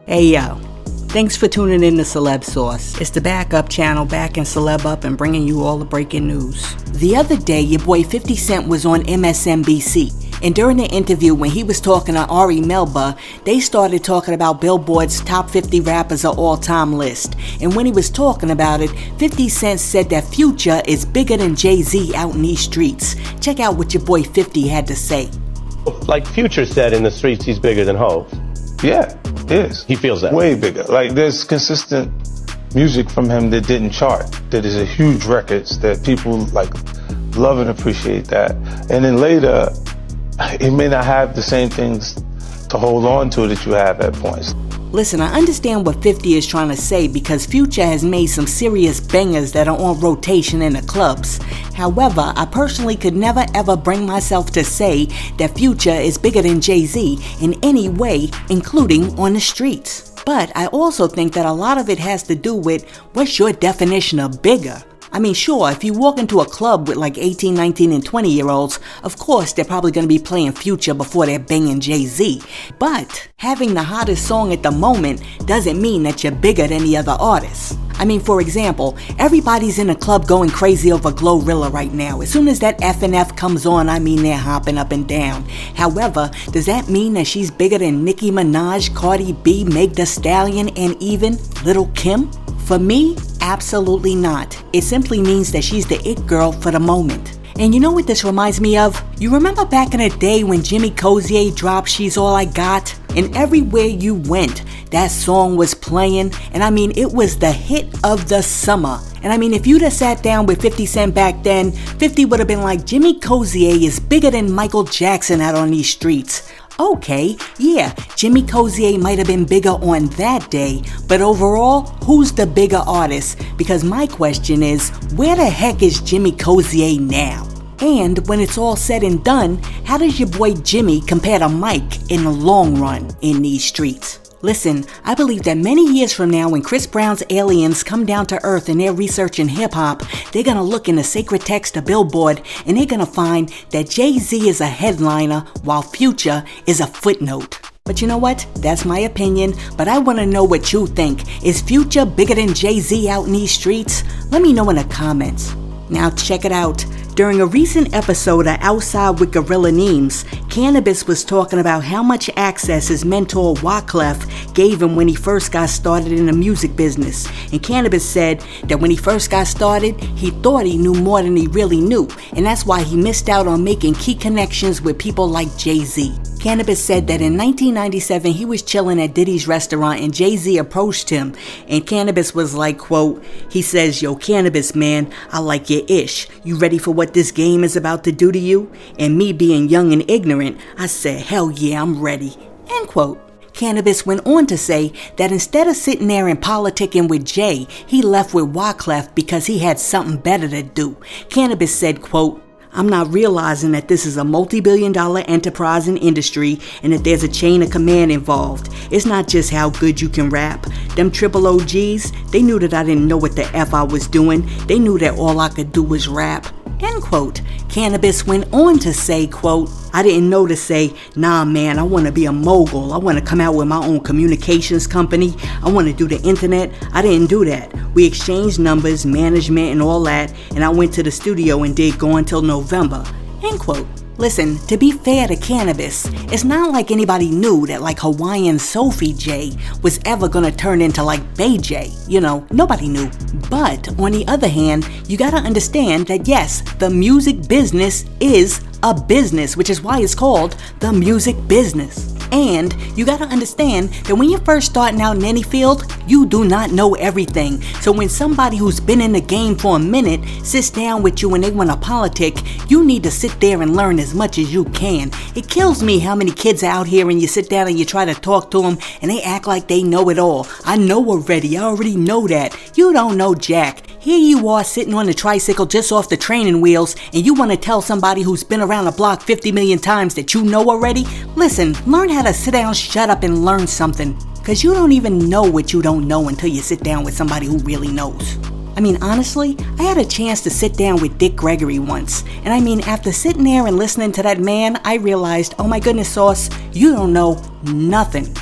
Hey yo, thanks for tuning in to Celeb Sauce. It's the backup channel backing Celeb up and bringing you all the breaking news. The other day, your boy 50 Cent was on MSNBC. And during the interview, when he was talking to Ari Melba, they started talking about Billboard's top 50 rappers of all time list. And when he was talking about it, 50 Cent said that Future is bigger than Jay-Z out in these streets. Check out what your boy 50 had to say. Like Future said in the streets, he's bigger than Hov. Yeah, he is. He feels that. Way bigger. Like, there's consistent music from him that didn't chart. That is a huge records that people like love and appreciate that. And then later, it may not have the same things to hold on to that you have at points. Listen, I understand what 50 is trying to say because Future has made some serious bangers that are on rotation in the clubs. However, I personally could never ever bring myself to say that Future is bigger than Jay-Z in any way, including on the streets. But I also think that a lot of it has to do with what's your definition of bigger? I mean, sure, if you walk into a club with like 18, 19, and 20-year-olds, of course, they're probably going to be playing Future before they're banging Jay-Z. But having the hottest song at the moment doesn't mean that you're bigger than the other artists. I mean, for example, everybody's in the club going crazy over Glorilla right now. As soon as that F&F comes on, I mean, they're hopping up and down. However, does that mean that she's bigger than Nicki Minaj, Cardi B, Meg Thee Stallion, and even Lil' Kim? For me, absolutely not. It simply means that she's the it girl for the moment. And you know what this reminds me of? You remember back in the day when Jimmy Cozier dropped She's All I Got? And everywhere you went, that song was playing. And I mean, it was the hit of the summer. And I mean, if you'd have sat down with 50 Cent back then, 50 would have been like, Jimmy Cozier is bigger than Michael Jackson out on these streets. Okay, yeah, Jimmy Cozier might have been bigger on that day, but overall, who's the bigger artist? Because my question is, where the heck is Jimmy Cozier now? And when it's all said and done, how does your boy Jimmy compare to Mike in the long run in these streets? Listen, I believe that many years from now when Chris Brown's aliens come down to Earth and they're researching hip-hop, they're gonna look in the sacred text of Billboard and they're gonna find that Jay-Z is a headliner while Future is a footnote. But you know what? That's my opinion, but I wanna know what you think. Is Future bigger than Jay-Z out in these streets? Let me know in the comments. Now check it out. During a recent episode of Outside with Gorilla Neems, Cannabis was talking about how much access his mentor Wyclef gave him when he first got started in the music business. And Cannabis said that when he first got started, he thought he knew more than he really knew, and that's why he missed out on making key connections with people like Jay-Z. Cannabis said that in 1997 he was chilling at Diddy's restaurant and Jay-Z approached him, and Cannabis was like, quote, he says, "Yo, Cannabis, man, I like your ish. You ready for what this game is about to do to you?" And me being young and ignorant, I said, "Hell yeah, I'm ready." End quote. Cannabis went on to say that instead of sitting there and politicking with Jay, he left with Wyclef because he had something better to do. Cannabis said, quote, "I'm not realizing that this is a multi-billion-dollar enterprise and industry and that there's a chain of command involved. It's not just how good you can rap. Them triple OGs, they knew that I didn't know what the F I was doing. They knew that all I could do was rap." End quote. Cannabis went on to say, quote, "I didn't know to say, nah man, I want to be a mogul. I want to come out with my own communications company. I want to do the internet. I didn't do that. We exchanged numbers, management and all that, and I went to the studio and did Go Until November." End quote. Listen, to be fair to Cannabis, it's not like anybody knew that like Hawaiian Sophie J was ever gonna turn into like Bay J. You know, nobody knew. But on the other hand, you gotta understand that yes, the music business is a business, which is why it's called the music business. And you gotta understand that when you're first starting out in any field, you do not know everything. So when somebody who's been in the game for a minute sits down with you and they wanna politic, you need to sit there and learn as much as you can. It kills me how many kids are out here and you sit down and you try to talk to them and they act like they know it all. I know already, I already know that. You don't know jack. Here you are sitting on the tricycle just off the training wheels and you want to tell somebody who's been around the block 50 million times that you know already? Listen, learn how to sit down, shut up, and learn something. Because you don't even know what you don't know until you sit down with somebody who really knows. I mean, honestly, I had a chance to sit down with Dick Gregory once. And I mean, after sitting there and listening to that man, I realized, oh my goodness, Sauce, you don't know nothing.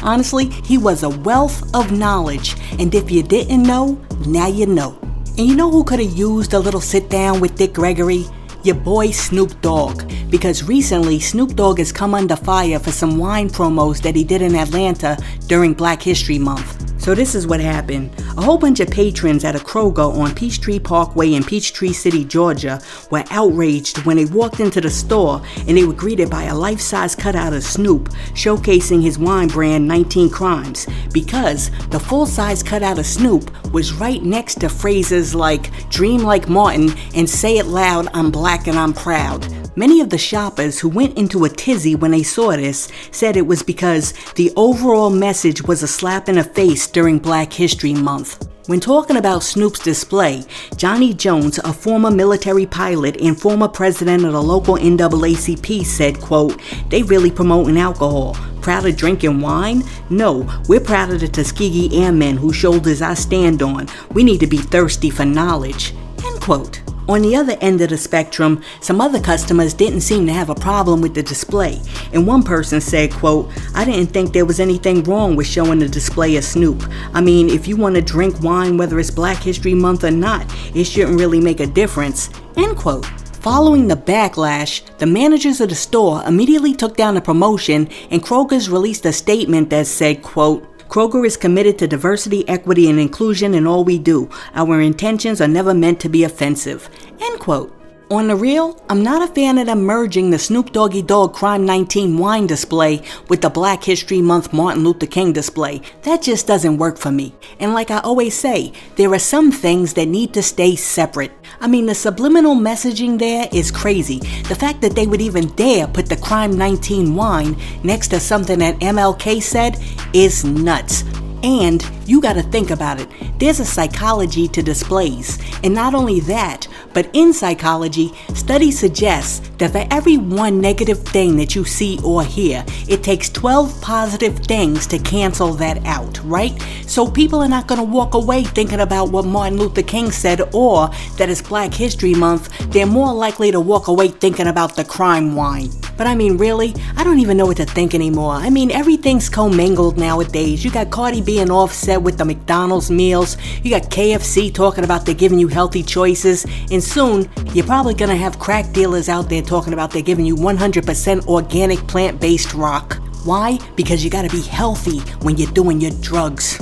Honestly, he was a wealth of knowledge, and if you didn't know, now you know. And you know who could have used a little sit down with Dick Gregory? Your boy Snoop Dogg, because recently Snoop Dogg has come under fire for some wine promos that he did in Atlanta during Black History Month. So this is what happened. A whole bunch of patrons at a Kroger on Peachtree Parkway in Peachtree City, Georgia, were outraged when they walked into the store and they were greeted by a life-size cutout of Snoop showcasing his wine brand 19 Crimes, because the full-size cutout of Snoop was right next to phrases like "Dream like Martin" and "Say it loud, I'm black and I'm proud." Many of the shoppers who went into a tizzy when they saw this said it was because the overall message was a slap in the face during Black History Month. When talking about Snoop's display, Johnny Jones, a former military pilot and former president of the local NAACP, said, quote, "They really promoting alcohol. Proud of drinking wine? No, we're proud of the Tuskegee Airmen whose shoulders I stand on. We need to be thirsty for knowledge." End quote. On the other end of the spectrum, some other customers didn't seem to have a problem with the display, and one person said, quote, "I didn't think there was anything wrong with showing the display of Snoop. I mean, if you want to drink wine whether it's Black History Month or not, it shouldn't really make a difference." End quote. Following the backlash, the managers of the store immediately took down the promotion, and Kroger's released a statement that said, quote, "Kroger is committed to diversity, equity, and inclusion in all we do. Our intentions are never meant to be offensive." End quote. On the real, I'm not a fan of them merging the Snoop Doggy Dogg Crime 19 wine display with the Black History Month Martin Luther King display. That just doesn't work for me. And like I always say, there are some things that need to stay separate. I mean, the subliminal messaging there is crazy. The fact that they would even dare put the Crime 19 wine next to something that MLK said is nuts. And you gotta think about it. There's a psychology to displays. And not only that, but in psychology, studies suggest that for every one negative thing that you see or hear, it takes 12 positive things to cancel that out, right? So people are not gonna walk away thinking about what Martin Luther King said or that it's Black History Month. They're more likely to walk away thinking about the crime wine. But I mean, really, I don't even know what to think anymore. I mean, everything's commingled nowadays. You got Cardi being offset with the McDonald's meals. You got KFC talking about they're giving you healthy choices. And soon, you're probably gonna have crack dealers out there talking about they're giving you 100% organic plant-based rock. Why? Because you gotta be healthy when you're doing your drugs.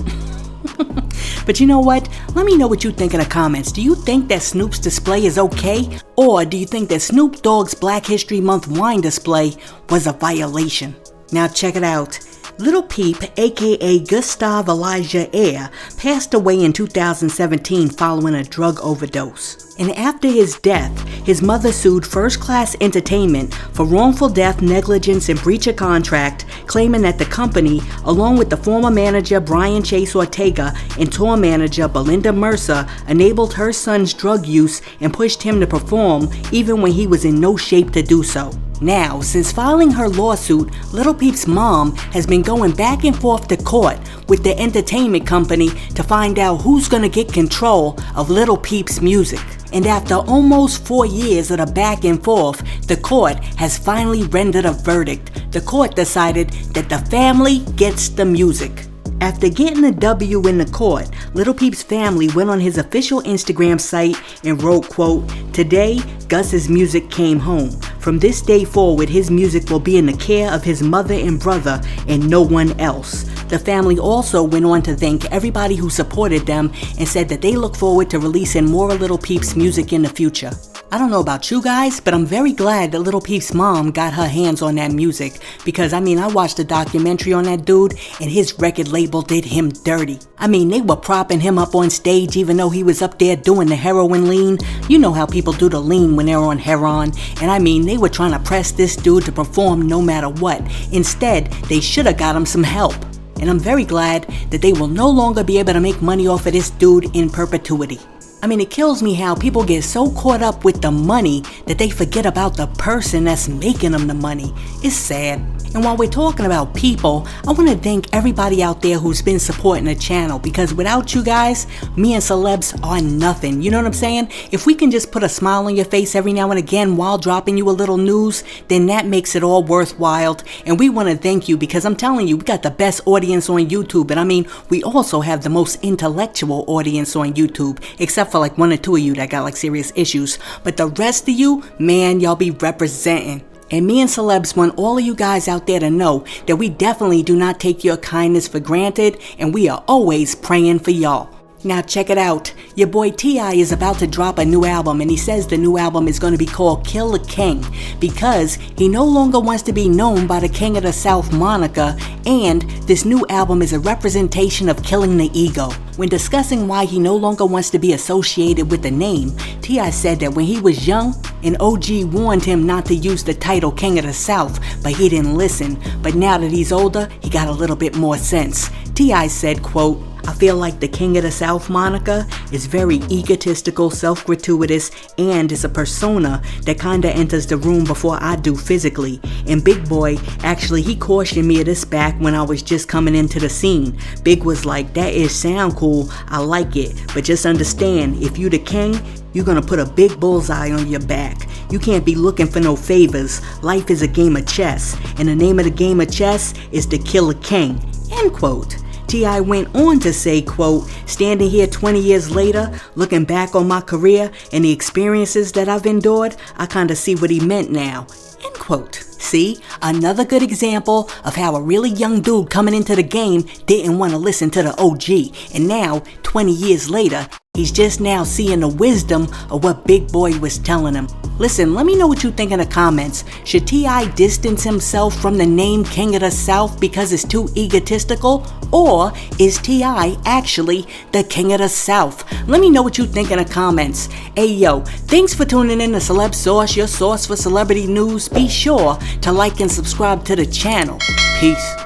But you know what? Let me know what you think in the comments. Do you think that Snoop's display is okay? Or do you think that Snoop Dogg's Black History Month wine display was a violation? Now check it out. Little Peep, aka Gustav Elijah Ayer, passed away in 2017 following a drug overdose. And after his death, his mother sued First Class Entertainment for wrongful death, negligence, and breach of contract, claiming that the company, along with the former manager Brian Chase Ortega and tour manager Belinda Mercer, enabled her son's drug use and pushed him to perform even when he was in no shape to do so. Now, since filing her lawsuit, Little Peep's mom has been going back and forth to court with the entertainment company to find out who's gonna get control of Little Peep's music. And after almost 4 years of the back and forth, the court has finally rendered a verdict. The court decided that the family gets the music. After getting a W in the court, Little Peep's family went on his official Instagram site and wrote, quote, "Today, Gus's music came home. From this day forward, his music will be in the care of his mother and brother and no one else." The family also went on to thank everybody who supported them and said that they look forward to releasing more Little Peep's music in the future. I don't know about you guys, but I'm very glad that Little Peep's mom got her hands on that music, because I watched a documentary on that dude and his record label did him dirty. They were propping him up on stage even though he was up there doing the heroin lean. You know how people do the lean when they're on heroin, and they were trying to press this dude to perform no matter what. Instead, they should have got him some help. And I'm very glad that they will no longer be able to make money off of this dude in perpetuity. It kills me how people get so caught up with the money that they forget about the person that's making them the money. It's sad. And while we're talking about people, I want to thank everybody out there who's been supporting the channel, because without you guys, me and celebs are nothing. You know what I'm saying? If we can just put a smile on your face every now and again while dropping you a little news, then that makes it all worthwhile. And we want to thank you, because I'm telling you, we got the best audience on YouTube. And I mean, we also have the most intellectual audience on YouTube, except for like 1 or 2 of you that got like serious issues. But the rest of you, man, y'all be representing. And me and celebs want all of you guys out there to know that we definitely do not take your kindness for granted, and we are always praying for y'all. Now check it out. Your boy T.I. is about to drop a new album, and he says the new album is going to be called Kill the King, because he no longer wants to be known by the King of the South moniker, and this new album is a representation of killing the ego. When discussing why he no longer wants to be associated with the name, T.I. said that when he was young, an OG warned him not to use the title King of the South, but he didn't listen. But now that he's older, he got a little bit more sense. T.I. said, quote, "I feel like the King of the South moniker is very egotistical, self-gratuitous, and is a persona that kinda enters the room before I do physically. And Big Boy, actually he cautioned me of this back when I was just coming into the scene. Big was like, that is sound cool, I like it, but just understand, if you the king, you're gonna put a big bullseye on your back. You can't be looking for no favors. Life is a game of chess, and the name of the game of chess is to kill a king." End quote. T.I. went on to say, quote, "Standing here 20 years later, looking back on my career and the experiences that I've endured, I kinda see what he meant now." End quote. See, another good example of how a really young dude coming into the game didn't want to listen to the OG, and now, 20 years later, he's just now seeing the wisdom of what Big Boy was telling him. Listen, let me know what you think in the comments. Should T.I. distance himself from the name King of the South because it's too egotistical? Or is T.I. actually the King of the South? Let me know what you think in the comments. Hey yo, thanks for tuning in to Celeb Source, your source for celebrity news. Be sure to like and subscribe to the channel. Peace.